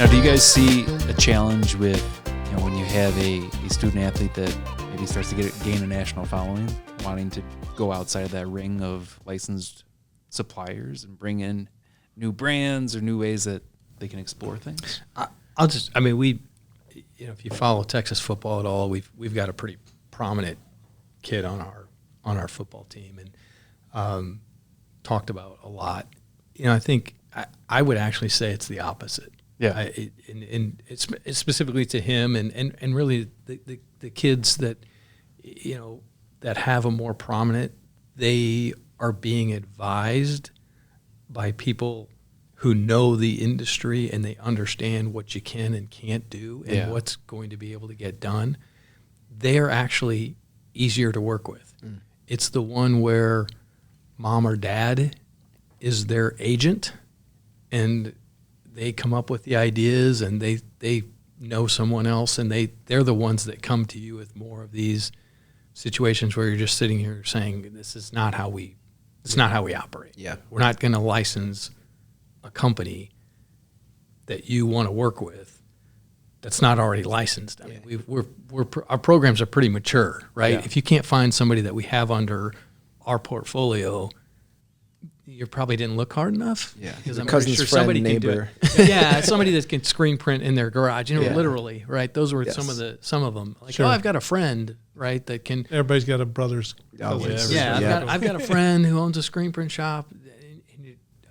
Now, do you guys see a challenge with, when you have a student athlete that maybe starts to gain a national following, wanting to go outside of that ring of licensed suppliers and bring in new brands or new ways that they can explore things? If you follow Texas football at all, we've got a pretty prominent kid on our football team, and talked about a lot. I think I would actually say it's the opposite. Yeah, and it's specifically to him, and really the kids that that have a more prominent, they are being advised by people who know the industry and they understand what you can and can't do and what's going to be able to get done. They are actually easier to work with. It's the one where mom or dad is their agent and they come up with the ideas and they know someone else, and they're the ones that come to you with more of these situations where you're just sitting here saying, this is not how we operate. Yeah. We're not going to license a company that you want to work with that's not already licensed. I mean, our programs are pretty mature, right? Yeah. If you can't find somebody that we have under our portfolio, you probably didn't look hard enough. Yeah, because your I'm cousin's sure friend, somebody neighbor. can do it. Yeah, somebody that can screen print in their garage. Yeah. Literally, right? Those were Yes. some of them. Like, Sure. I've got a friend, right, that can. Everybody's got a brother's. Always. Yeah, I've got a friend who owns a screen print shop.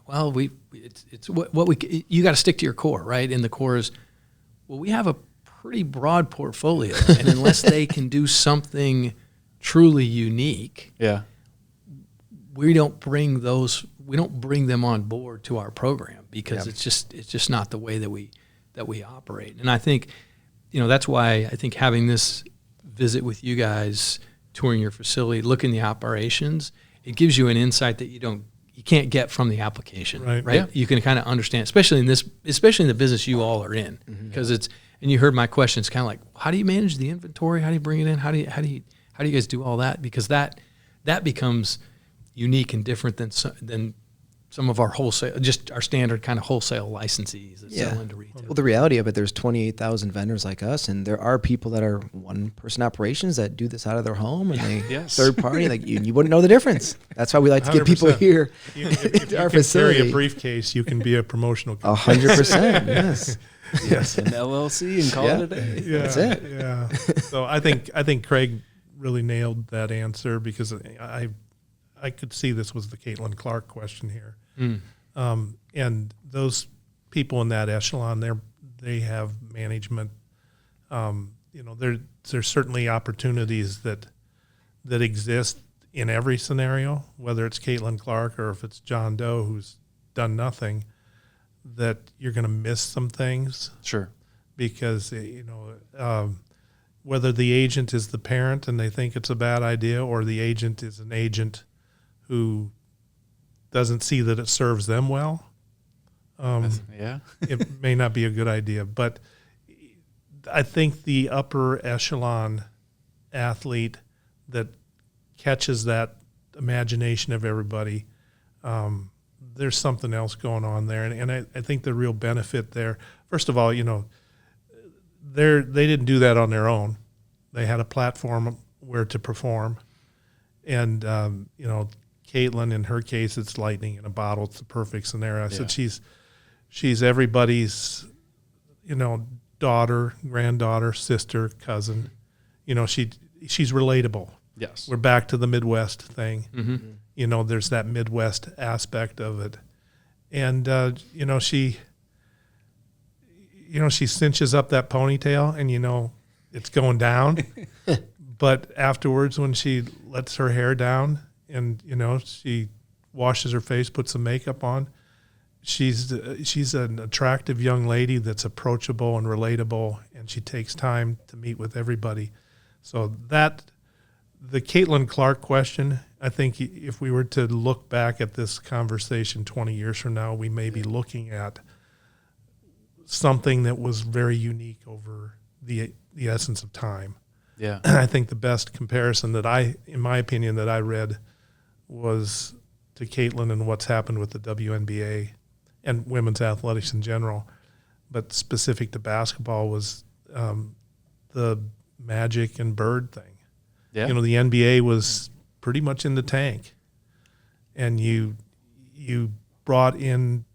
Well, it's what we you got to stick to your core, right? And the core is, well, we have a pretty broad portfolio, and unless they can do something truly unique, we don't bring them on board to our program because it's just not the way that we operate. And I think, that's why I think having this visit with you guys, touring your facility, looking the operations, it gives you an insight that you can't get from the application, right? Yeah. You can kind of understand, especially in the business you all are in, because and you heard my question. It's kind of like, how do you manage the inventory? How do you bring it in? How do you guys do all that? Because that becomes unique and different than some of our wholesale, just our standard kind of wholesale licensees that sell into retail. Well, the reality of it, there's 28,000 vendors like us, and there are people that are one-person operations that do this out of their home, and they third party, like you wouldn't know the difference. That's why we like to get people 100%. here If you our can facility. carry a briefcase, you can be a promotional company. 100%, yes. Yes, an LLC and call it a day. Yeah, That's it. Yeah. So I think Craig really nailed that answer, because I could see this was the Caitlin Clark question here. And those people in that echelon, they have management. There's certainly opportunities that exist in every scenario, whether it's Caitlin Clark or if it's John Doe who's done nothing, that you're going to miss some things. Sure. Because, whether the agent is the parent and they think it's a bad idea, or the agent is an agent who doesn't see that it serves them well, it may not be a good idea. But I think the upper echelon athlete that catches that imagination of everybody, there's something else going on there. And I think the real benefit there, first of all, they didn't do that on their own. They had a platform where to perform. And, Caitlin, in her case, it's lightning in a bottle. It's the perfect scenario. I said she's everybody's, daughter, granddaughter, sister, cousin. She's relatable. Yes. We're back to the Midwest thing. Mm-hmm. There's that Midwest aspect of it. And, she cinches up that ponytail and, it's going down. But afterwards, when she lets her hair down and, she washes her face, puts some makeup on, she's an attractive young lady that's approachable and relatable, and she takes time to meet with everybody. So the Caitlin Clark question, I think if we were to look back at this conversation 20 years from now, we may be looking at something that was very unique over the essence of time. Yeah. I think the best comparison in my opinion, that I read was to Caitlin and what's happened with the WNBA and women's athletics in general. but specific to basketball was the Magic and Bird thing. Yeah. You know, the NBA was pretty much in the tank, and you brought in,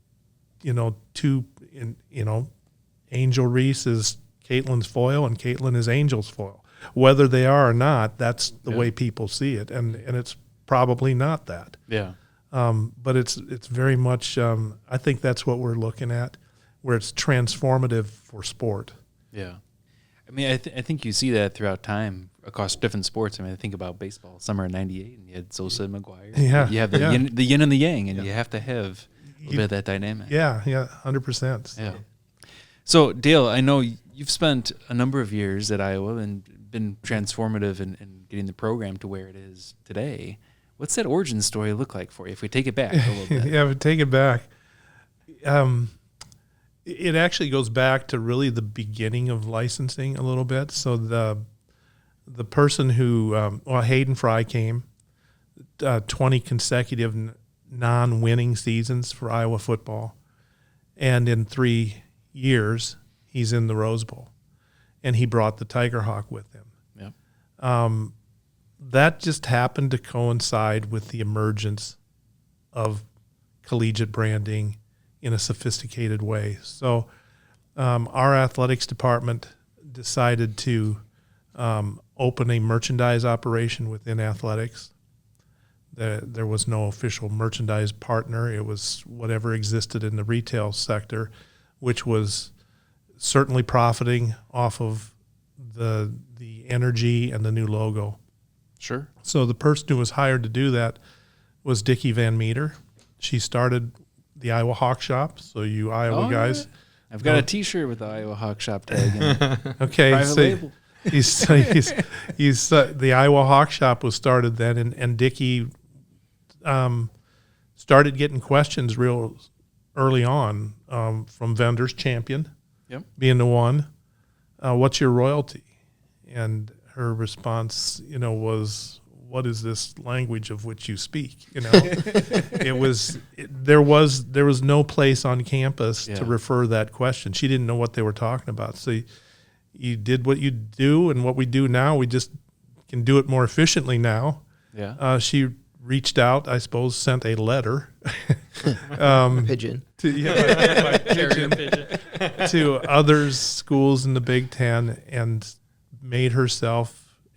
Angel Reese is Caitlin's foil and Caitlin is Angel's foil. Whether they are or not, that's the way people see it, and it's probably not that. Yeah. But it's very much. I think that's what we're looking at, where it's transformative for sport. Yeah. I mean, I think you see that throughout time across different sports. I mean, I think about baseball, summer of '98, and you had Sosa and McGuire. Yeah. You have the yin and the yang, and you have to have a little bit of that dynamic. Yeah, 100%. Yeah. So, Dale, I know you've spent a number of years at Iowa and been transformative in getting the program to where it is today. What's that origin story look like for you if we take it back a little bit? Yeah, if we take it back. It actually goes back to really the beginning of licensing a little bit. So the person who, Hayden Fry came, 20 consecutive non-winning seasons for Iowa football. And in 3 years, he's in the Rose Bowl. And he brought the Tiger Hawk with him. Yep. That just happened to coincide with the emergence of collegiate branding in a sophisticated way. So our athletics department decided to open a merchandise operation within athletics. There was no official merchandise partner. It was whatever existed in the retail sector, which was certainly profiting off of the energy and the new logo. Sure. So the person who was hired to do that was Dickie Van Meter. She started the Iowa Hawk Shop. So you Iowa guys. Yeah. I've got a T-shirt with the Iowa Hawk Shop tag in it. Okay. Private So label. he's the Iowa Hawk Shop was started then, and Dickie started getting questions real early on from vendors, Champion being the one. What's your royalty? And her response, was, "What is this language of which you speak?" There was no place on campus to refer that question. She didn't know what they were talking about. So you did what you do, and what we do now, we just can do it more efficiently now. Yeah. She reached out, I suppose, sent a letter. Pigeon. To other schools in the Big Ten, and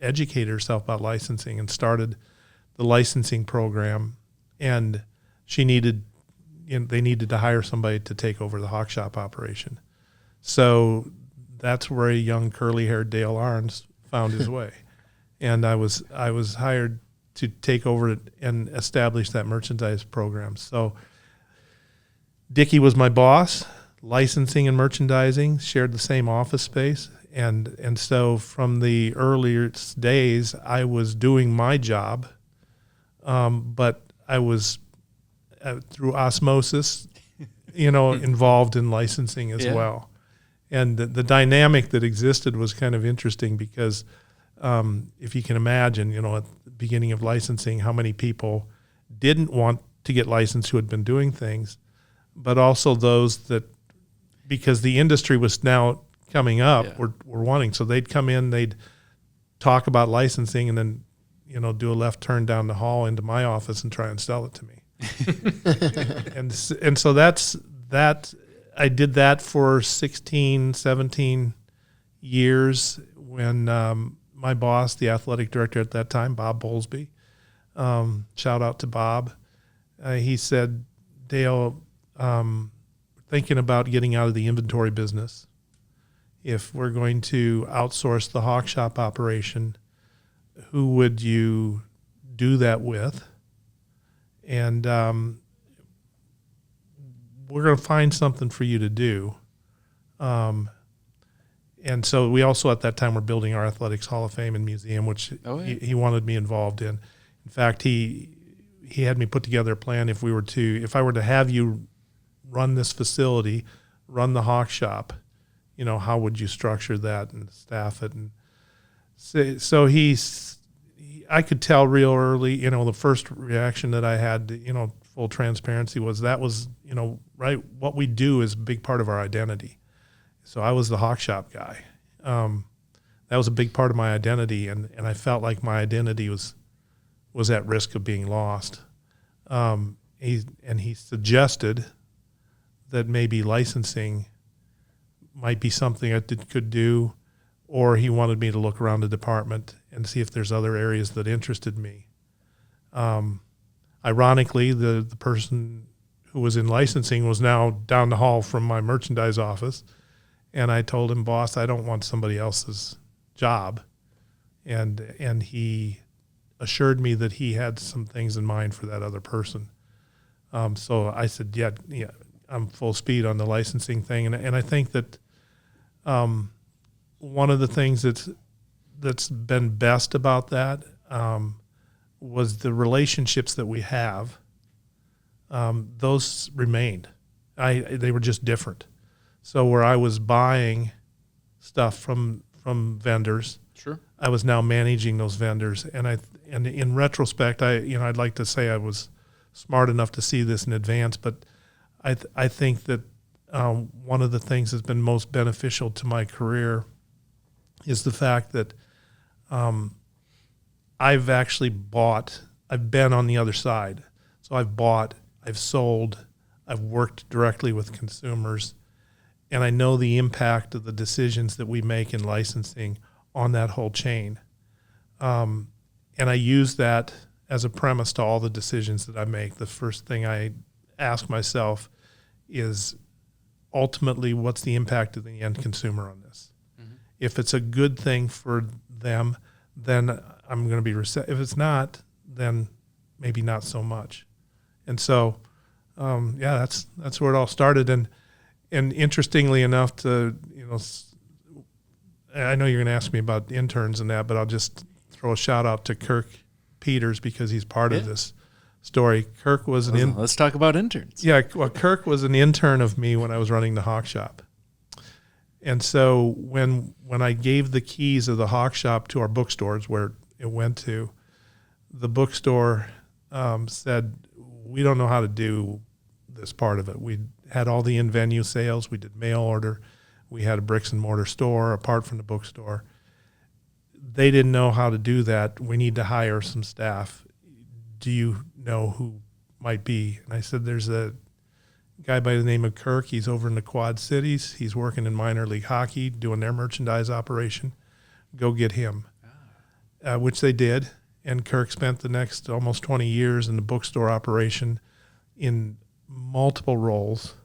educated herself about licensing, and started the licensing program. And they needed to hire somebody to take over the Hawk Shop operation. So that's where a young curly-haired Dale Arens found his way. And I was hired to take over it and establish that merchandise program. So Dickie was my boss. Licensing and merchandising shared the same office space. And so from the earliest days, I was doing my job, but I was, through osmosis, involved in licensing as well. And the dynamic that existed was kind of interesting because if you can imagine, at the beginning of licensing, how many people didn't want to get licensed who had been doing things, but also those that, because the industry was now coming up, were wanting. So they'd come in, they'd talk about licensing, and then, do a left turn down the hall into my office and try and sell it to me. and so that's that. I did that for 16, 17 years when my boss, the athletic director at that time, Bob Bowlesby, shout out to Bob, he said, "Dale, thinking about getting out of the inventory business. If we're going to outsource the Hawk Shop operation, who would you do that with? And we're going to find something for you to do." And so we also at that time were building our Athletics Hall of Fame and Museum, which he wanted me involved in. In fact, he had me put together a plan if I were to have you run this facility, run the Hawk Shop, how would you structure that and staff it? And so I could tell real early, the first reaction that I had, full transparency, was that was, right, what we do is a big part of our identity. So I was the hawk shop guy. That was a big part of my identity, and I felt like my identity was at risk of being lost. He suggested that maybe licensing might be something I could do, or he wanted me to look around the department and see if there's other areas that interested me. Ironically, the person who was in licensing was now down the hall from my merchandise office, and I told him, boss, I don't want somebody else's job. And he assured me that he had some things in mind for that other person. So I said, yeah, I'm full speed on the licensing thing. And I think that one of the things that's been best about that was the relationships that we have. Those remained. They were just different. So where I was buying stuff from vendors, sure, I was now managing those vendors. And in retrospect, I'd like to say I was smart enough to see this in advance, but I think that one of the things that's been most beneficial to my career is the fact that I've been on the other side. So I've bought, I've sold, I've worked directly with consumers, and I know the impact of the decisions that we make in licensing on that whole chain. And I use that as a premise to all the decisions that I make. The first thing I ask myself is ultimately, what's the impact of the end consumer on this? Mm-hmm. If it's a good thing for them, then I'm going to be receptive. If it's not, then maybe not so much. And so, that's where it all started. And interestingly enough, I know you're going to ask me about interns and that, but I'll just throw a shout out to Kirk Peters because he's part of this story. Kirk was let's talk about interns. Yeah, well, Kirk was an intern of me when I was running the hawk shop. And so when I gave the keys of the hawk shop to our bookstores where it went to, the bookstore said, we don't know how to do this part of it. We had all the in-venue sales. We did mail order. We had a bricks and mortar store apart from the bookstore. They didn't know how to do that. We need to hire some staff. Do you know who might be? And I said, there's a guy by the name of Kirk. He's over in the Quad Cities. He's working in minor league hockey, doing their merchandise operation. Go get him, which they did. And Kirk spent the next almost 20 years in the bookstore operation in multiple roles.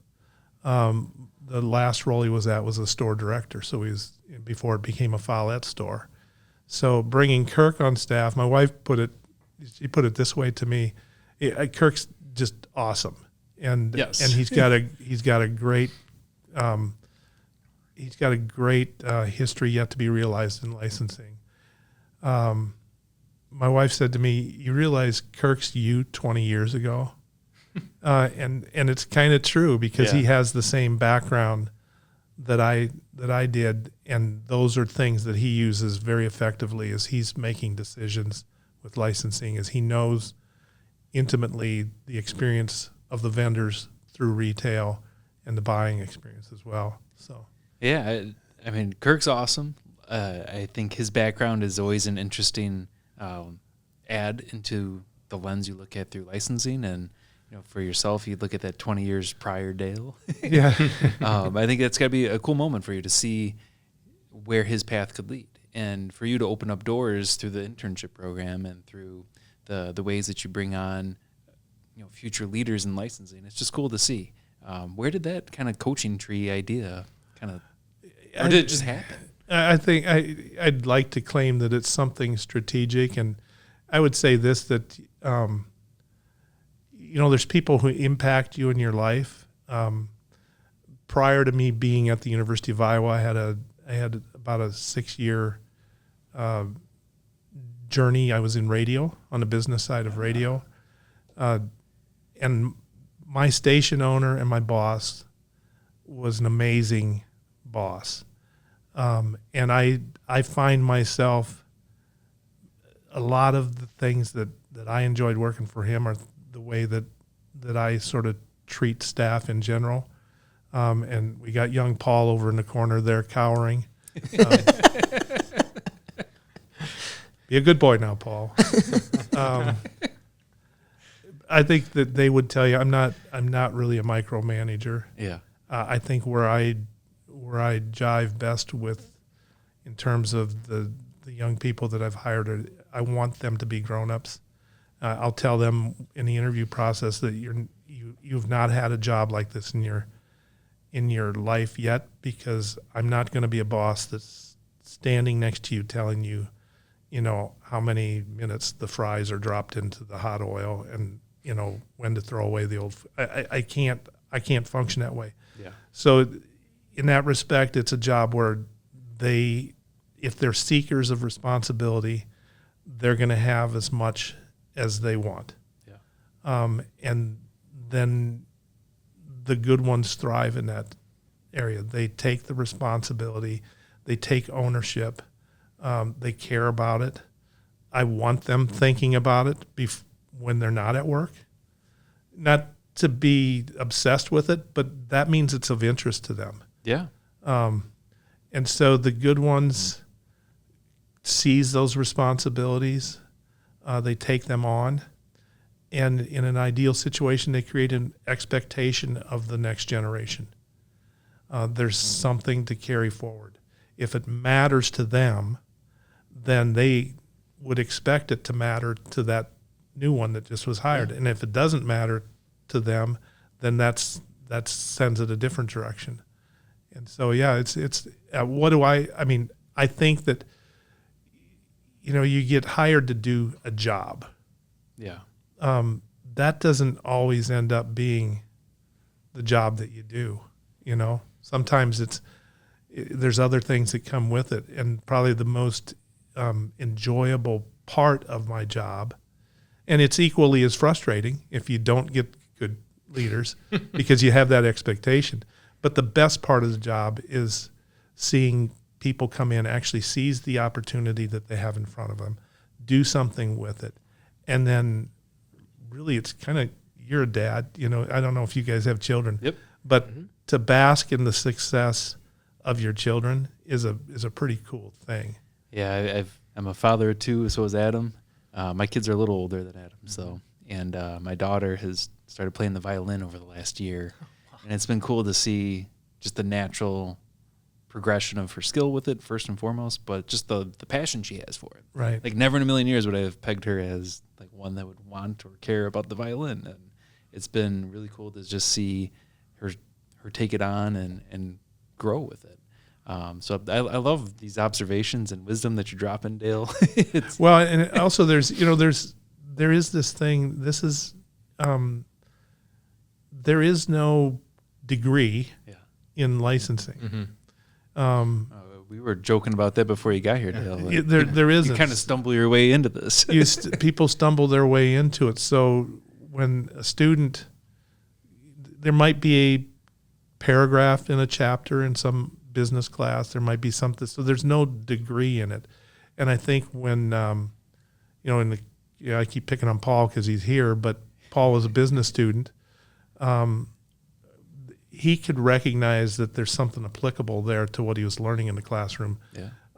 The last role he was at was a store director, so he was before it became a Follett store. So bringing Kirk on staff, my wife put it this way to me: Kirk's just awesome, and he's got a great history yet to be realized in licensing. My wife said to me, "You realize Kirk's you 20 years ago?" And it's kind of true because he has the same background that I did, and those are things that he uses very effectively as he's making decisions with licensing, as he knows intimately the experience of the vendors through retail and the buying experience as well. So I mean, Kirk's awesome. I think his background is always an interesting add into the lens you look at through licensing, and for yourself, you look at that 20 years prior Dale. Yeah. I think that's got to be a cool moment for you to see where his path could lead, and for you to open up doors through the internship program and through the ways that you bring on future leaders in licensing. It's just cool to see. Where did that kind of coaching tree idea or did it just happen? I think I'd like to claim that it's something strategic, and I would say this, that there's people who impact you in your life. Prior to me being at the University of Iowa, I had about a 6-year journey. I was in radio, on the business side of radio, and my station owner and my boss was an amazing boss. And I find myself, a lot of the things that I enjoyed working for him are the way that I sort of treat staff in general. And we got young Paul over in the corner there cowering. Be a good boy now, Paul. I think that they would tell you I'm not really a micromanager. Yeah. I think where I jive best with, in terms of the young people that I've hired, I want them to be grown-ups. I'll tell them in the interview process that you've not had a job like this in your life yet, because I'm not going to be a boss that's standing next to you telling you, how many minutes the fries are dropped into the hot oil and, when to throw away the old. I can't function that way. Yeah. So in that respect, it's a job where if they're seekers of responsibility, they're going to have as much as they want. Yeah. And then the good ones thrive in that area. They take the responsibility. They take ownership. They care about it. I want them thinking about it when they're not at work. Not to be obsessed with it, but that means it's of interest to them. Yeah. And so the good ones seize those responsibilities. They take them on. And in an ideal situation, they create an expectation of the next generation. There's something to carry forward. If it matters to them, then they would expect it to matter to that new one that just was hired. Yeah. And if it doesn't matter to them, then that sends it a different direction. And so, yeah, it's I think that, you get hired to do a job. Yeah. That doesn't always end up being the job that you do. Sometimes there's other things that come with it. And probably the most enjoyable part of my job, and it's equally as frustrating if you don't get good leaders because you have that expectation. But the best part of the job is seeing people come in, actually seize the opportunity that they have in front of them, do something with it. And then really it's kind of, you're a dad, I don't know if you guys have children, yep. But to bask in the success of your children is a pretty cool thing. Yeah, I'm a father of two, so is Adam. My kids are a little older than Adam, so, and my daughter has started playing the violin over the last year, and it's been cool to see just the natural progression of her skill with it, first and foremost, but just the passion she has for it. Right. Like, never in a million years would I have pegged her as like one that would want or care about the violin, and it's been really cool to just see her take it on and grow with it. So I love these observations and wisdom that you're dropping, Dale. Well, and also there is this thing. This is there is no degree in licensing. Mm-hmm. We were joking about that before you got here, Dale. There isn't. You kind of stumble your way into this. People stumble their way into it. So when a student, there might be a paragraph in a chapter in some business class, there might be something. So there's no degree in it. And I think when, I keep picking on Paul because he's here, but Paul was a business student. He could recognize that there's something applicable there to what he was learning in the classroom,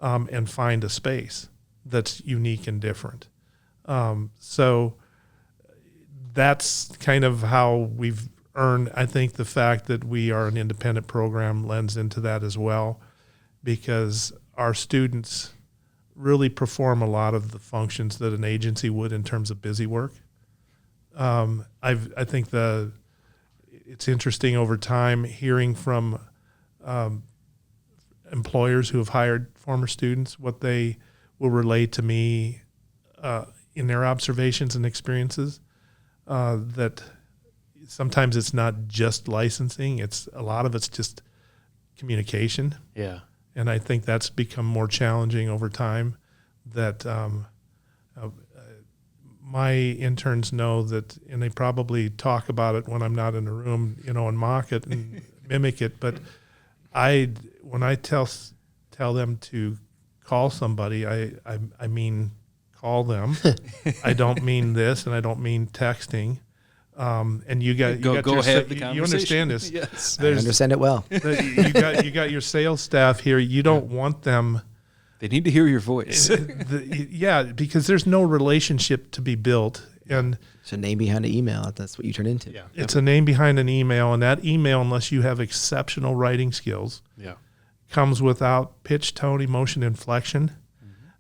and find a space that's unique and different. So that's kind of how we've earned. I think the fact that we are an independent program lends into that as well, because our students really perform a lot of the functions that an agency would in terms of busy work. I think it's interesting over time hearing from employers who have hired former students, what they will relate to me in their observations and experiences, that sometimes it's not just licensing, a lot of it's just communication. Yeah. And I think that's become more challenging over time, that my interns know that, and they probably talk about it when I'm not in the room, and mock it and mimic it. But when I tell them to call somebody, I mean call them. I don't mean this, and I don't mean texting. And you got go your, have the you conversation. understand this. Yes, I understand it well. You got your sales staff here. You don't want them. They need to hear your voice. Because there's no relationship to be built, and It's a name behind an email. That's what you turn into. Yeah. it's a name behind an email, and that email, unless you have exceptional writing skills, comes without pitch, tone, emotion, inflection.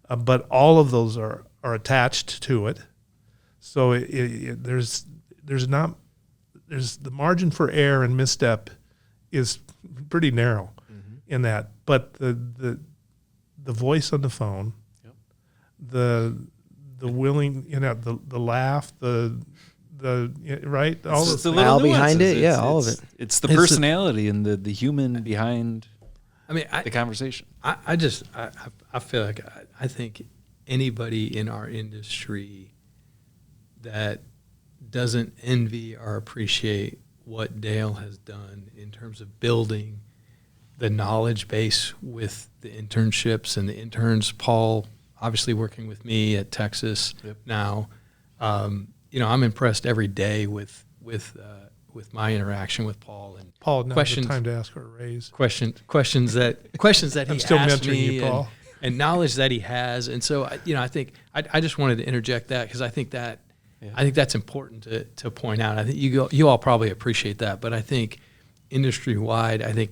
But all of those are attached to it. So there's the margin for error and misstep is pretty narrow in that. But the voice on the phone, the willing, the laugh, the right, all It's the the little behind nuances. it, all of it. It's the personality and the human behind the conversation. I feel like I think anybody in our industry that doesn't envy or appreciate what Dale has done in terms of building the knowledge base with the internships and the interns. Paul, obviously working with me at Texas now. I'm impressed every day with my interaction with Paul and Paul. Now's questions, the time to ask for a raise. questions that I'm he still asked mentoring me you, Paul. and knowledge that he has. And so I think I just wanted to interject that because I think that's important to point out. I think you all probably appreciate that, but I think industry wide, I think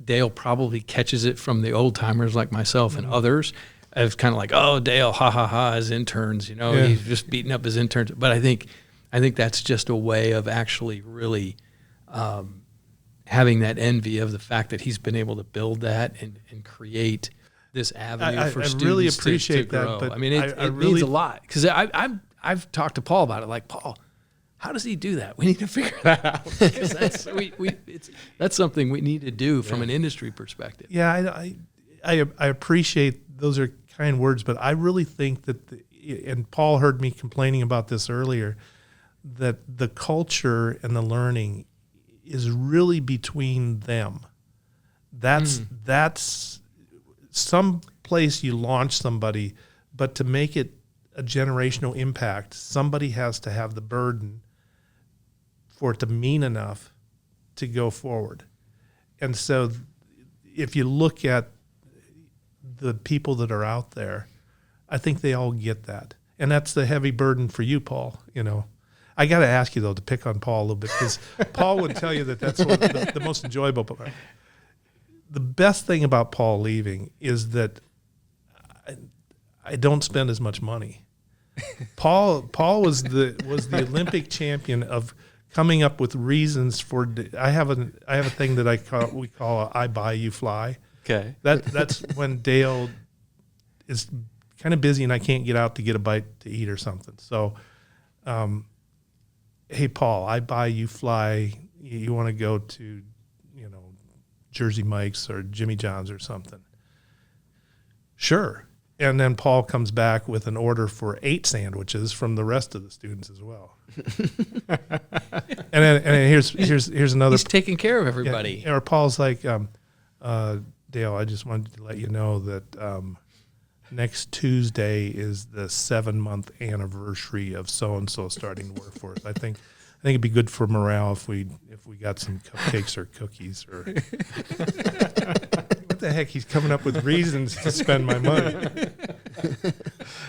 Dale probably catches it from the old timers like myself and others as kind of like, oh, Dale, ha ha ha, his interns, he's just beating up his interns. But I think that's just a way of actually really having that envy of the fact that he's been able to build that and create this avenue for students really appreciate to grow. that, but I mean, it means a lot because I've talked to Paul about it. Like, Paul, how does he do that? We need to figure that out. Because that's something we need to do from an industry perspective. Yeah, I appreciate those are kind words, but I really think that and Paul heard me complaining about this earlier, that the culture and the learning is really between them. That's some place you launch somebody, but to make it a generational impact, somebody has to have the burden for it to mean enough to go forward. And so if you look at the people that are out there, I think they all get that. And that's the heavy burden for you, Paul. I got to ask you, though, to pick on Paul a little bit, because Paul would tell you that that's what the most enjoyable part. The best thing about Paul leaving is that I don't spend as much money. Paul was the Olympic champion of coming up with reasons for. I have a thing that we call I buy you fly. Okay. That's when Dale is kind of busy and I can't get out to get a bite to eat or something. So, hey Paul, I buy you fly. You want to go to, Jersey Mike's or Jimmy John's or something? Sure. And then Paul comes back with an order for 8 sandwiches from the rest of the students as well. and then here's another. He's taking care of everybody. Yeah, or Paul's like, Dale, I just wanted to let you know that next Tuesday is the 7-month anniversary of so and so starting to work for us. I think it'd be good for morale if we got some cupcakes or cookies or. What the heck? He's coming up with reasons to spend my money.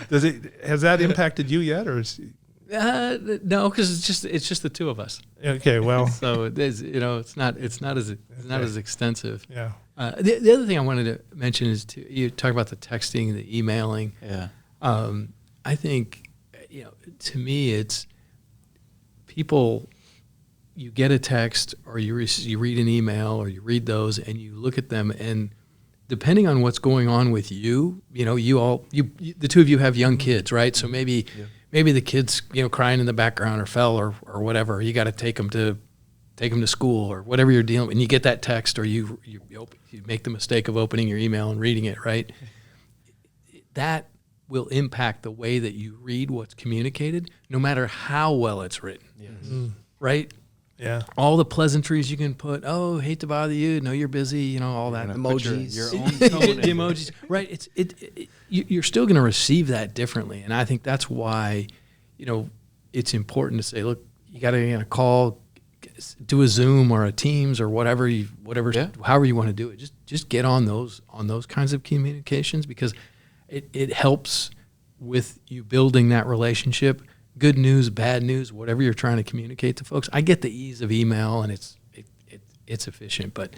Has that impacted you yet, or is? No, because it's just the two of us. Okay, well, so it's not as extensive. Yeah. The other thing I wanted to mention is you talk about the texting, the emailing. Yeah. I think to me it's people. You get a text or you read an email or you read those and you look at them, and depending on what's going on with you, the two of you have young kids, right? So maybe the kid's crying in the background or fell or whatever. You got to take them to school or whatever you're dealing with, and you get that text or you make the mistake of opening your email and reading it, right? That will impact the way that you read what's communicated, no matter how well it's written. Yes. Right? Yeah. All the pleasantries you can put, hate to bother you, know you're busy, all that. Emojis. Your own tone. The emojis. Right. You're still going to receive that differently. And I think that's why, it's important to say, look, you got to call, do a Zoom or a Teams or whatever, however you want to do it. Just get on those kinds of communications, because it helps with you building that relationship. Good news, bad news, whatever you're trying to communicate to folks. I get the ease of email, and it's efficient, but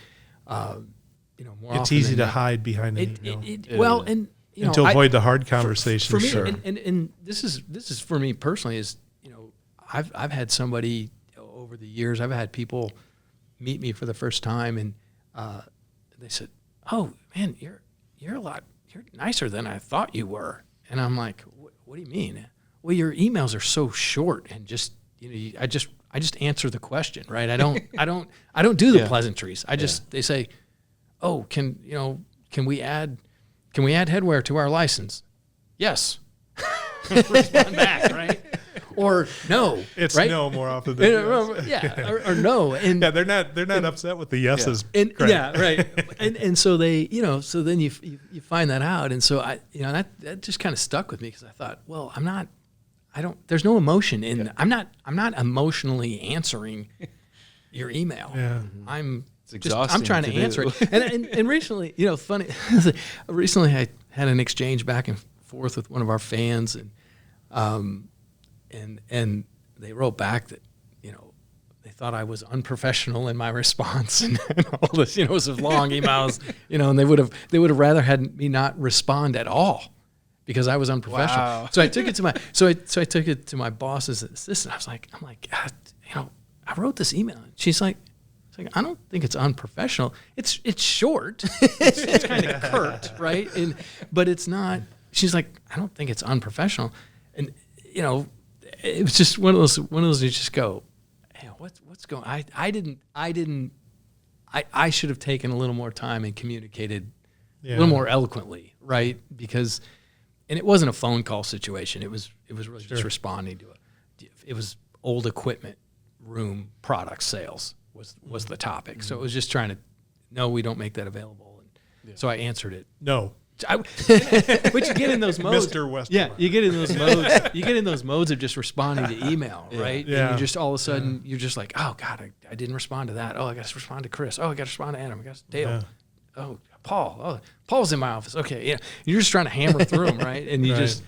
more it's easy to hide behind an email. And to avoid the hard conversations. For me, sure. and this is for me personally, is I've had somebody over the years, I've had people meet me for the first time, and they said, "Oh man, you're nicer than I thought you were." And I'm like, "What do you mean?" "Well, your emails are so short, and just I just answer the question, right? I don't do the pleasantries. They say, "Oh, can we add headwear to our license?" "Yes." Respond back, right? Or no. It's right? no more often than yes. Yeah, or no. And they're not upset with the yeses. And right. And so they, so then you find that out, and so that just kind of stuck with me, because I thought, well, there's no emotion in I'm not emotionally answering your email. Yeah. It's exhausting. I'm trying to answer it. And recently, funny, recently I had an exchange back and forth with one of our fans, and they wrote back that, they thought I was unprofessional in my response, and all this, it was long emails, and they would have rather had me not respond at all, because I was unprofessional. Wow. So I took it to my I took it to my boss's assistant. I'm like, I wrote this email. And she's like, I don't think it's unprofessional. It's short. it's kind of curt, right? But it's not. She's like, I don't think it's unprofessional. And it was just one of those you just go, hey, what's going on? I should have taken a little more time and communicated a little more eloquently, right? Because, and it wasn't a phone call situation. It was really just responding to it was old equipment room product sales was the topic. Mm-hmm. So it was just trying to, no, we don't make that available. And so I answered it. No. But you get in those modes. Mr. Westemeier. Yeah, you get in those modes. You get in those modes of just responding to email, right? Yeah. And you just all of a sudden you're just like, oh God, I didn't respond to that. Oh, I got to respond to Chris. Oh, I got to respond to Adam. I got to Dale. Yeah. Oh, Paul. Oh, Paul's in my office. Okay, yeah. You're just trying to hammer through them, right? And you just,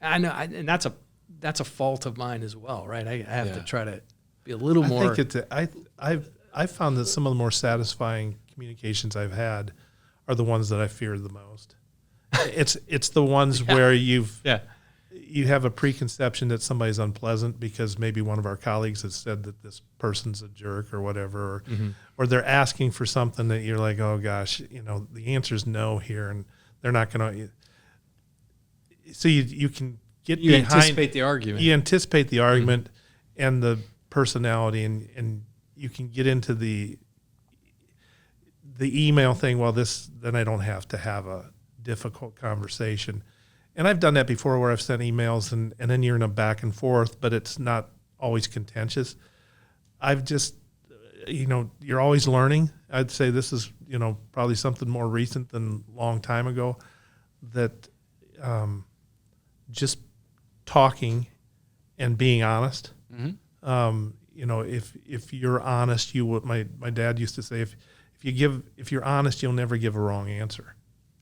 I know, and that's a fault of mine as well, right? I have to try to be a little more. I think I've found that some of the more satisfying communications I've had are the ones that I fear the most. It's the ones where you have a preconception that somebody's unpleasant because maybe one of our colleagues has said that this person's a jerk or whatever, or they're asking for something that you're like, oh gosh, the answer is no here, and they're not going to. So you can get you behind, anticipate the argument. You anticipate the argument and the personality, and you can get into the email thing. Well, then I don't have to have a difficult conversation. And I've done that before, where I've sent emails and then you're in a back and forth, but it's not always contentious. I've just, you're always learning. I'd say this is, probably something more recent than a long time ago, that just talking and being honest. If you're honest, you would. My dad used to say, if you're honest, you'll never give a wrong answer.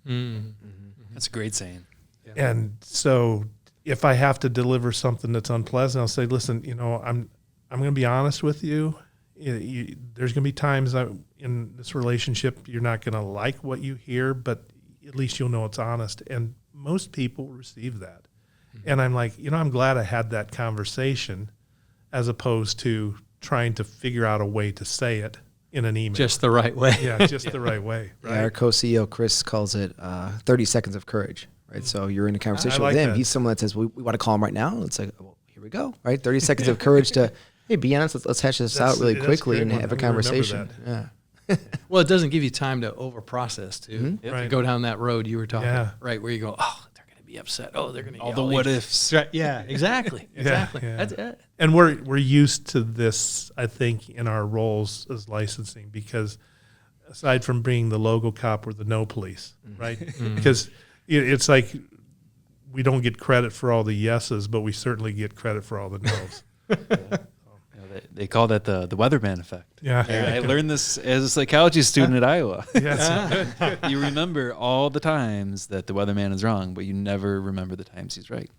That's a great saying. Yeah. And so if I have to deliver something that's unpleasant, I'll say, listen, I'm going to be honest with you. There's going to be times in this relationship you're not going to like what you hear, but at least you'll know it's honest. And most people receive that. And I'm like, I'm glad I had that conversation, as opposed to trying to figure out a way to say it in an email. Just the right way. Yeah, just the right way. Right? Yeah, our co-CEO, Chris, calls it 30 seconds of courage, right? So you're in a conversation with him. That. He's someone that says, we want to call him right now. It's like, well, here we go, right? 30 seconds of courage to, hey, be honest, let's hash this out really quickly and have a conversation. Yeah. Well, it doesn't give you time to over-process, too. To go down that road you were talking, right, where you go, oh, they're going to be upset. Oh, they're going to all the what ifs. Yeah, exactly. Exactly. Yeah. That's it. And we're used to this, I think, in our roles as licensing, because aside from being the logo cop, we're the no police, right? Because it's like we don't get credit for all the yeses, but we certainly get credit for all the nos. They call that the weatherman effect. Yeah. I learned this as a psychology student at Iowa. Yes. You remember all the times that the weatherman is wrong, but you never remember the times he's right.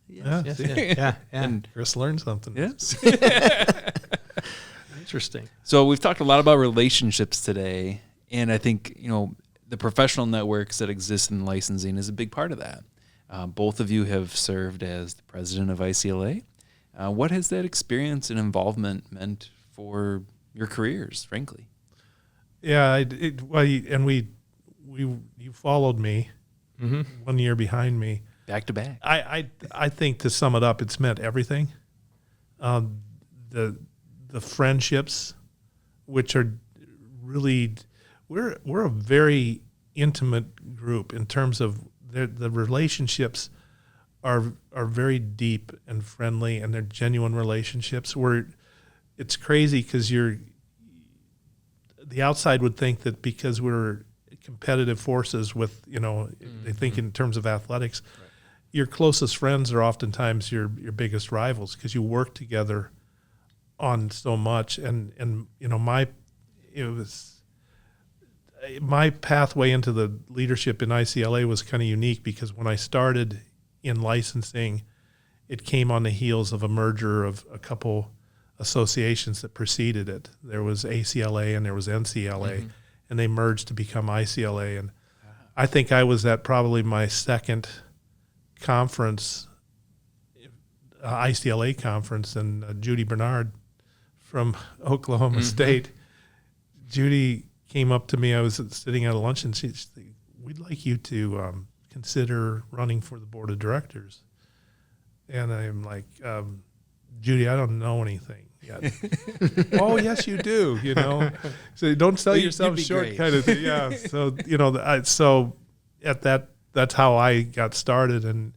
Yes. Yeah. And Chris learned something. Yes. Interesting. So we've talked a lot about relationships today, and I think, the professional networks that exist in licensing is a big part of that. Both of you have served as the president of ICLA. What has that experience and involvement meant for your careers, frankly? Yeah, you followed me 1 year behind me. Back to back. I think, to sum it up, it's meant everything. The friendships, which are really, we're a very intimate group in terms of the relationships are very deep and friendly, and they're genuine relationships. It's crazy because the outside would think that because we're competitive forces with, they think in terms of athletics, your closest friends are oftentimes your biggest rivals because you work together on so much. My pathway into the leadership in ICLA was kind of unique because when I started in licensing, it came on the heels of a merger of a couple associations that preceded it. There was ACLA and there was NCLA, and they merged to become ICLA. And I think I was at probably my second conference, ICLA conference, and Judy Bernard from Oklahoma State. Judy came up to me. I was sitting at a lunch, and she said, "We'd like you to consider running for the board of directors." And I'm like, "Judy, I don't know anything yet." "Oh, yes, you do. So don't sell yourself short," great. kind of thing. Yeah. So so at that's how I got started, and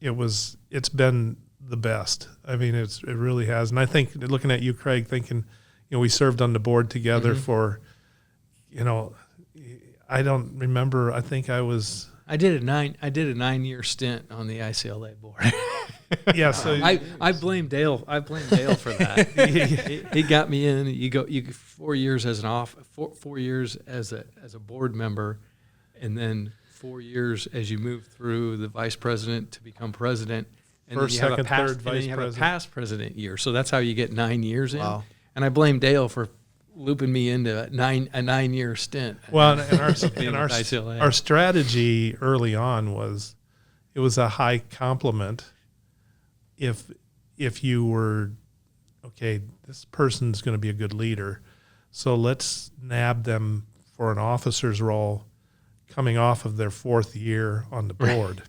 it's been the best. I mean, it really has. And I think, looking at you, Craig, thinking, we served on the board together for, I don't remember. I think I did a 9-year stint on the ICLA board. Yeah, so I blame Dale. I blame Dale for that. he got me in. You go 4 years as 4 years as a board member, and then 4 years as you move through the vice president to become president. And First, then you second, have third vice you have president. a past president year. So that's how you get 9 years in. Wow. And I blame Dale for looping me into a 9-year stint. Well, and ICLA. our strategy early on was, it was a high compliment if you were, okay, this person's going to be a good leader, so let's nab them for an officer's role coming off of their 4th year on the board.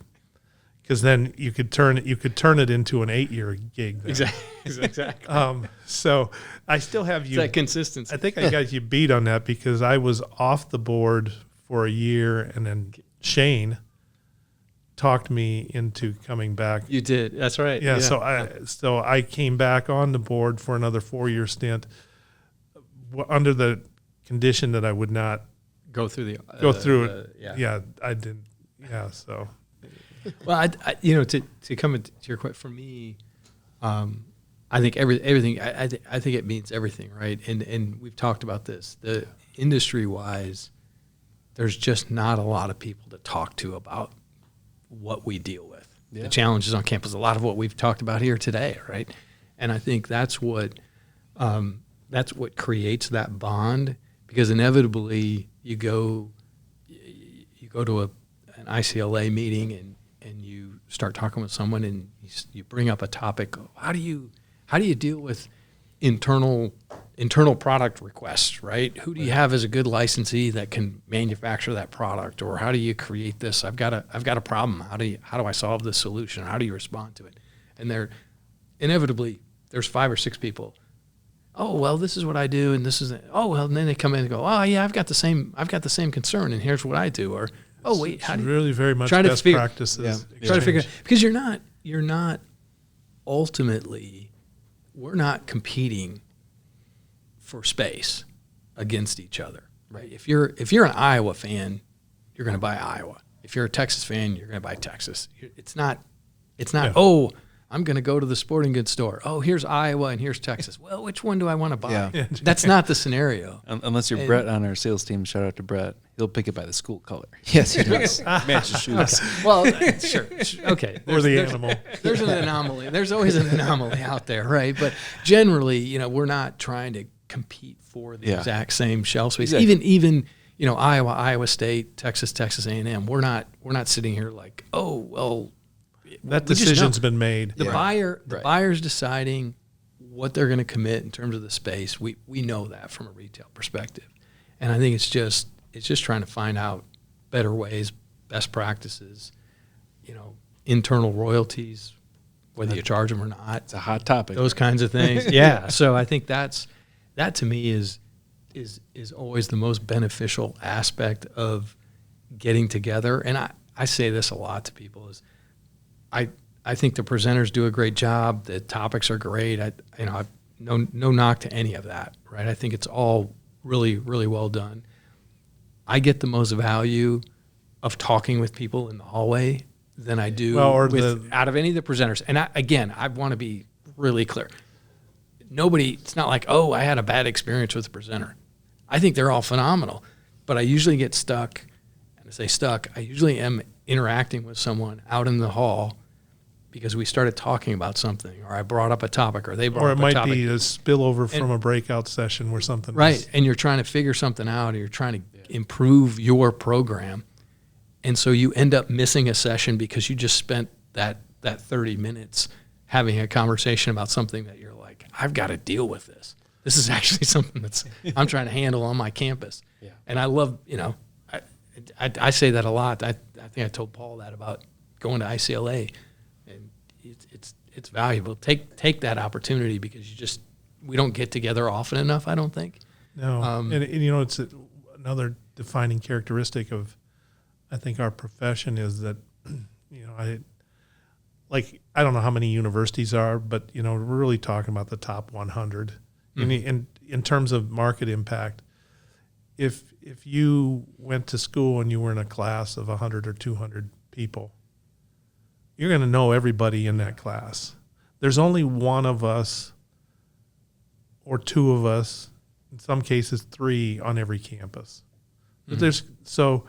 Because then you could turn it into an 8-year gig. Then. Exactly. So I still have you. It's that consistency. I think I got you beat on that because I was off the board for a year, and then Shane talked me into coming back. You did. That's right. Yeah. So I came back on the board for another 4-year stint under the condition that I would not go through it. Yeah. I didn't. Yeah. So. Well, to come to your question, for me, I think everything. I think it means everything, right? And we've talked about this. The industry-wise, there's just not a lot of people to talk to about what we deal with, the challenges on campus. A lot of what we've talked about here today, right? And I think that's what creates that bond, because inevitably you go to an ICLA meeting and you start talking with someone and you bring up a topic. How do you deal with internal product requests, right? Who do you have as a good licensee that can manufacture that product? Or how do you create this? I've got a problem. How do I solve this solution? How do you respond to it? And inevitably there's 5 or 6 people. Oh, well, this is what I do, and this is it. Oh, well, and then they come in and go, oh yeah, I've got the same concern, and here's what I do. Or, oh wait, how do you really very much try best to practices? Try to figure out, because you're not ultimately, we're not competing for space against each other, right? If you're an Iowa fan, you're going to buy Iowa. If you're a Texas fan, you're going to buy Texas. It's not. Yeah. Oh, I'm going to go to the sporting goods store. Oh, here's Iowa and here's Texas. Well, which one do I want to buy? Yeah. That's not the scenario. Unless you're Brett on our sales team, shout out to Brett. He'll pick it by the school color. Yes, he does. Match the shoes. Okay. Well, sure. Okay. Or the animal. There's an anomaly. There's always an anomaly out there, right? But generally, we're not trying to compete for the exact same shelf space. Exactly. Even Iowa State, Texas A&M. We're not sitting here like, oh, well, that decision's been made. The buyer's deciding what they're going to commit in terms of the space. We know that from a retail perspective, and I think it's just trying to find out better ways, best practices, internal royalties, whether you charge them or not. It's a hot topic. Those kinds of things. Yeah. So I think that to me is always the most beneficial aspect of getting together. And I say this a lot to people is I think the presenters do a great job. The topics are great. No knock to any of that, right? I think it's all really, really well done. I get the most value of talking with people in the hallway than I do out of any of the presenters. And I want to be really clear. It's not like, oh, I had a bad experience with a presenter. I think they're all phenomenal, but I usually get stuck. And I say stuck, I usually am interacting with someone out in the hall because we started talking about something, or I brought up a topic, or they brought up a topic. Or it might be a spillover from a breakout session where something right, and you're trying to figure something out, or you're trying to improve your program, and so you end up missing a session because you just spent that 30 minutes having a conversation about something that you're like, I've got to deal with this. This is actually something that's I'm trying to handle on my campus. Yeah. And I love, I say that a lot. I think I told Paul that about going to ICLA, and it's valuable. Take that opportunity because we don't get together often enough, I don't think. No, and it's another defining characteristic of, I think, our profession is that, I don't know how many universities are, but we're really talking about the top 100. Mm-hmm. In terms of market impact, if you went to school and you were in a class of 100 or 200 people, you're going to know everybody in that class. There's only one of us or two of us, in some cases 3 on every campus. Mm-hmm.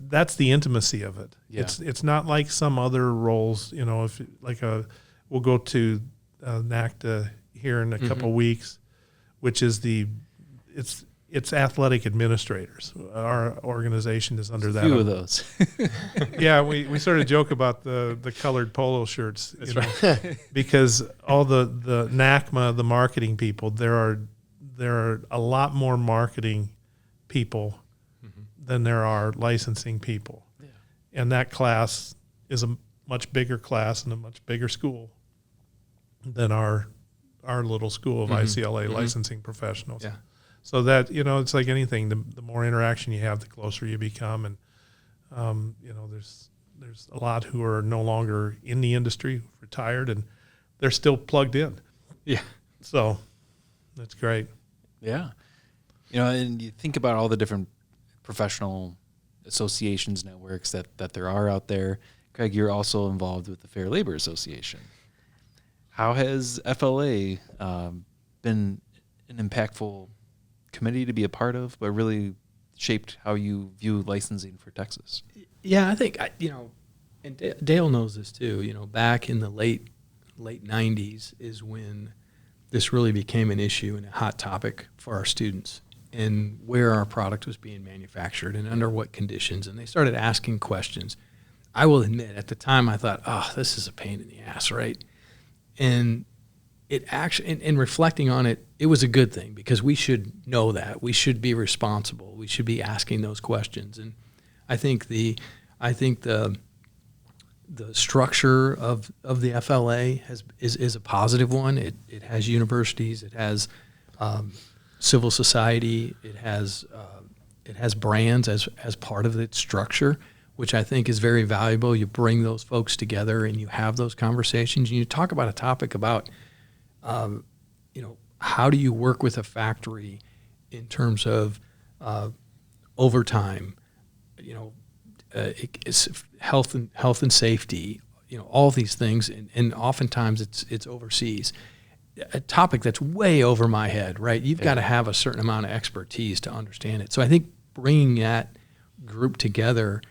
That's the intimacy of it. Yeah. It's not like some other roles, we'll go to NACTA here in a couple of weeks, which is it's athletic administrators. Our organization is under that. A few of those. Yeah, we sort of joke about the colored polo shirts, right. Because all the NACMA, the marketing people, there are a lot more marketing people than there are licensing people. Yeah. And that class is a much bigger class and a much bigger school than our little school of ICLA licensing professionals. Yeah. So that, it's like anything, the more interaction you have, the closer you become. And, there's a lot who are no longer in the industry, retired, and they're still plugged in. Yeah. So that's great. Yeah. And you think about all the different professional associations, networks that there are out there. Craig, you're also involved with the Fair Labor Association. How has FLA been an impactful committee to be a part of, but really shaped how you view licensing for Texas? Yeah, I think, and Dale knows this too, back in the late 90s is when this really became an issue and a hot topic for our students, and where our product was being manufactured and under what conditions. And they started asking questions. I will admit, at the time I thought, this is a pain in the ass, right? And it actually, in reflecting on it, it was a good thing because we should know that. We should be responsible. We should be asking those questions. And I think the structure of the FLA is a positive one. It has universities. It has civil society. It has brands as part of its structure, which I think is very valuable. You bring those folks together and you have those conversations and you talk about a topic about, how do you work with a factory in terms of overtime, it's health and safety, all these things, and oftentimes it's overseas. A topic that's way over my head, right? You've got to have a certain amount of expertise to understand it. So I think bringing that group together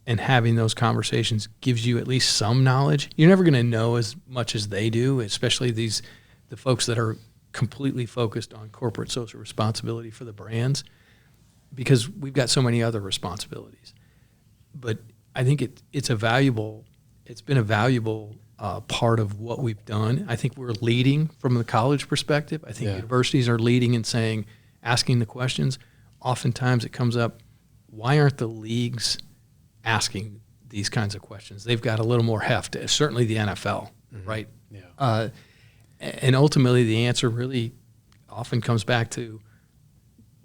and having those conversations gives you at least some knowledge. You're never going to know as much as they do, especially the folks that are completely focused on corporate social responsibility for the brands, because we've got so many other responsibilities. But I think it's been a valuable part of what we've done. I think we're leading from the college perspective. I think universities are leading in asking the questions. Oftentimes it comes up, why aren't the leagues asking these kinds of questions? They've got a little more heft, certainly the NFL, right? Yeah. And ultimately the answer really often comes back to,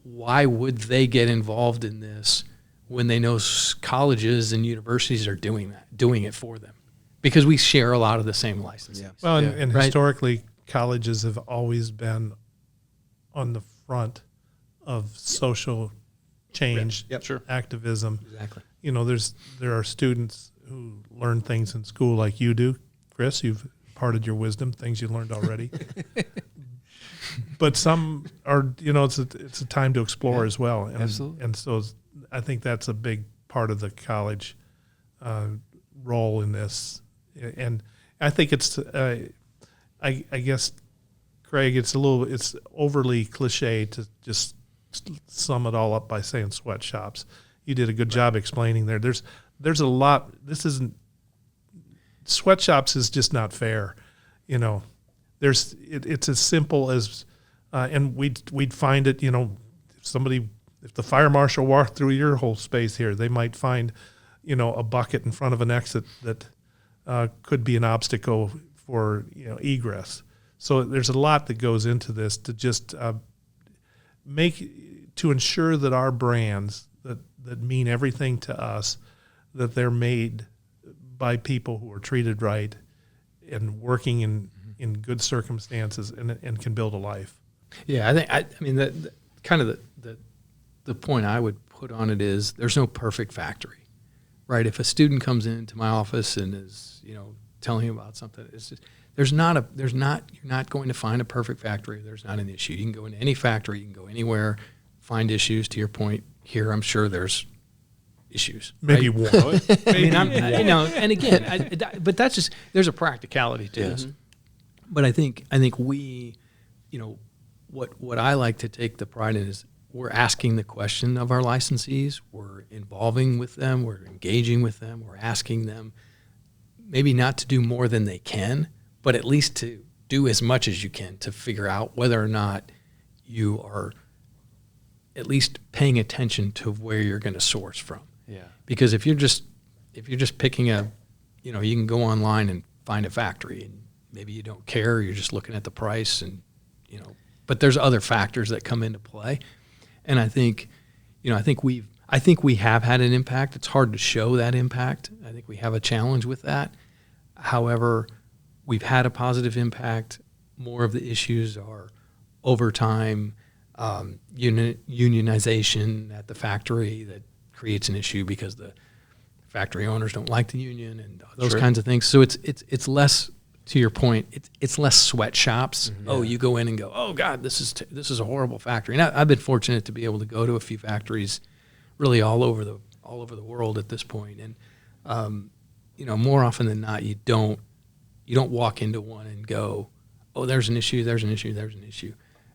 why would they get involved in this when they know colleges and universities are doing it for them? Because we share a lot of the same licenses. Yeah. Well, and historically, colleges have always been on the front of social change, activism. Exactly. There are students who learn things in school like you do, Chris. You've imparted your wisdom, things you learned already. But some are, it's a time to explore as well. And, absolutely. And so I think that's a big part of the college role in this. And I think it's, I guess, Craig, it's overly cliche to just sum it all up by saying sweatshops. You did a good job explaining there. There's a lot. Sweatshops is just not fair. It's as simple as, and we'd find it, if the fire marshal walked through your whole space here, they might find, a bucket in front of an exit that could be an obstacle for, egress. So there's a lot that goes into this to just to ensure that our brands that mean everything to us, that they're made by people who are treated right and working in good circumstances and can build a life. Yeah, I mean that kind of the point I would put on it is, there's no perfect factory, right? If a student comes into my office and is telling me about something, it's just, you're not going to find a perfect factory. There's not an issue. You can go into any factory, you can go anywhere, find issues. To your point here, I'm sure there's issues. Maybe right? one. And again, but that's just, there's a practicality to this. But I think we, what I like to take the pride in is, we're asking the question of our licensees, we're involving with them, we're engaging with them, we're asking them maybe not to do more than they can, but at least to do as much as you can to figure out whether or not you are at least paying attention to where you're going to source from. Yeah. Because if you're just picking you can go online and find a factory, and maybe you don't care, you're just looking at the price, and but there's other factors that come into play. And I think we have had an impact. It's hard to show that impact. I think we have a challenge with that. However, we've had a positive impact. More of the issues are overtime, unionization at the factory that creates an issue because the factory owners don't like the union and those kinds of things. So it's less, to your point, it's less sweatshops. Mm-hmm. Oh, you go in and go, oh God, this is a horrible factory. And I've been fortunate to be able to go to a few factories, really all over the world at this point. And more often than not, you don't walk into one and go, oh, there's an issue.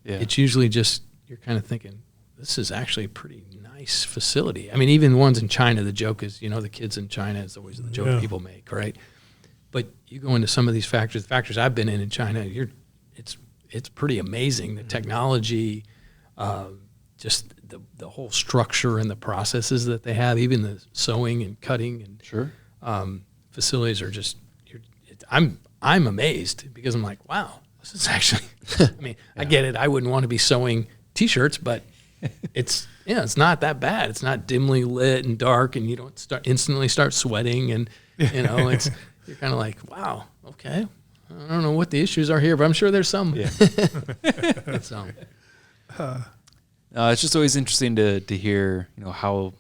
Yeah. It's usually just, you're kind of thinking, this is actually a pretty nice facility. I mean, even the ones in China, the joke is, the kids in China is always the joke people make, right? But you go into some of these factories, the factories I've been in China, it's pretty amazing. The technology, just the whole structure and the processes that they have, even the sewing and cutting and facilities are just, I'm amazed, because I'm like, wow, this is actually, I mean, I get it. I wouldn't want to be sewing T-shirts, but it's not that bad. It's not dimly lit and dark, and you don't instantly start sweating, and you're kind of like, wow, okay. I don't know what the issues are here, but I'm sure there's some. Yeah. It's just always interesting to hear, how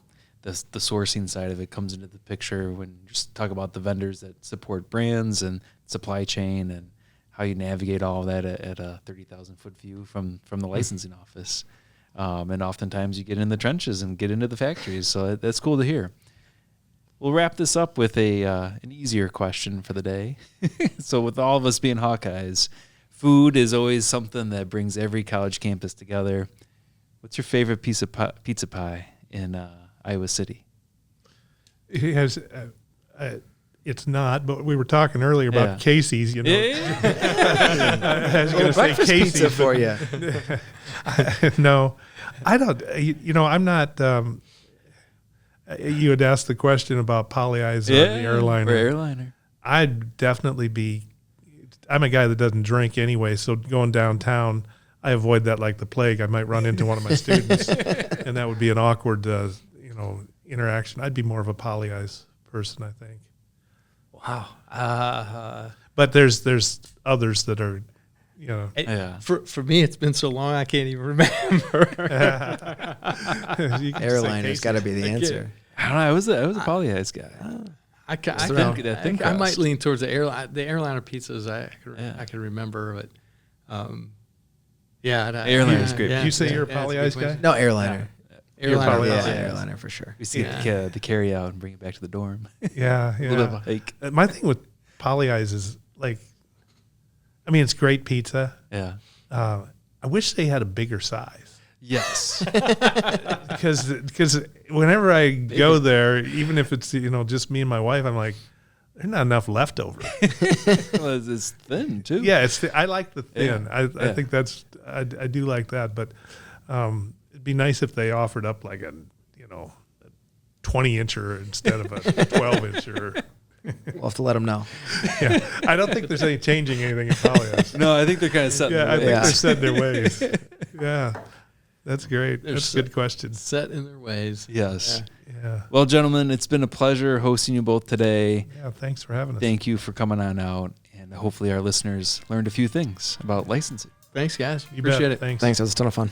the sourcing side of it comes into the picture when you just talk about the vendors that support brands and supply chain and how you navigate all of that at a 30,000-foot view from the licensing office. And oftentimes you get in the trenches and get into the factories. So that's cool to hear. We'll wrap this up with an easier question for the day. So with all of us being Hawkeyes, food is always something that brings every college campus together. What's your favorite piece of pizza pie in Iowa City? It's not, but we were talking earlier about Casey's, you know. I was going to say Casey's pizza for you. No, I don't. You know, I'm not. You had asked the question about poly eyes on the airliner. Airliner. I'd definitely be. I'm a guy that doesn't drink anyway, so going downtown, I avoid that like the plague. I might run into one of my students, and that would be an awkward, interaction. I'd be more of a poly eyes person, I think. Wow. But there's others that are, you know. For me, it's been so long I can't even remember. Airliner's got to be the answer. I don't know. I was a poly eyes guy. I might lean towards the airliner pizzas. I can remember, but airliner's great. Did you say you're a poly eyes guy? No, airliner. Airliner for sure. We see the carry out and bring it back to the dorm. Yeah. A little bit of a hike. My thing with poly eyes is it's great pizza. Yeah. I wish they had a bigger size. Yes. Because whenever I go there, even if it's just me and my wife, I'm like, there's not enough left over. Well, it's thin too. Yeah, I like the thin. Yeah. I think that's I do like that, but it'd be nice if they offered up like a 20-incher instead of a 12-incher. We'll have to let them know. Yeah, I don't think there's any changing anything in polyas. No, I think they're kind of set. I think they're set in their ways. Yeah, that's great. That's a good question. Set in their ways. Yes. Yeah. Well, gentlemen, it's been a pleasure hosting you both today. Yeah, thanks for having us. Thank you for coming on out, and hopefully our listeners learned a few things about licensing. Thanks, guys. You Appreciate bet. it. Thanks. Thanks. That was a ton of fun.